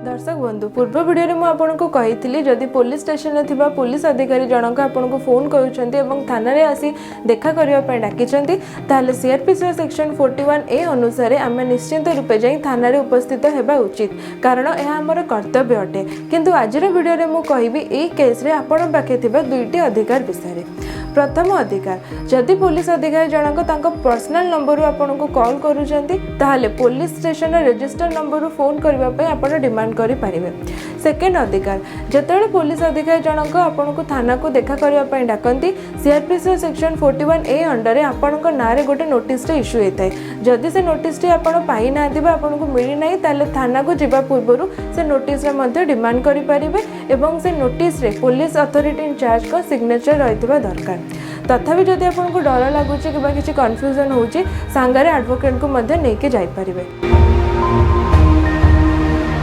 दर्शक बंधु पूर्व वीडियो में आपको कही जदि पुलिस स्टेशन में थिबा पुलिस अधिकारी जनक आपको फोन करुँच थाना आसी देखा करने डाकी सीआरपीसी सेक्शन 41A अनुसार आम निश्चिंत रूपे जा थाना उपस्थित होगा उचित कारण यह आमर कर्तव्य अटे। किंतु आज वीडियो मुझे कहबी यही केस्रे आपण पाखे थिबा दुईटी अधिकार विषय। प्रथम अधिकार जदि पुलिस अधिकारी जनक पर्सनल नंबर आपको कॉल करुँच police station register number phone करने आप डिमांड करें। सेकेंड अधिकार जिते पुलिस अधिकारी जनक आपको थाना को देखा करने डाकती सीआरपीसी सेक्शन 41A अंडर आपण ना गोटे नोटिस इश्यू होता है। जदि से नोटिस पाई ना आपको मिलना ताले थाना को जावा पूर्व से नोटिस डिमांड करें से नोटिस पुलिस अथॉरिटी इंचार्ज का सिग्नेचर रही दरकार। तथापि जदि आपको डर लगुच कि किसी कन्फ्यूजन होची सांगरे एडवोकेट को लेके जाई परिबे।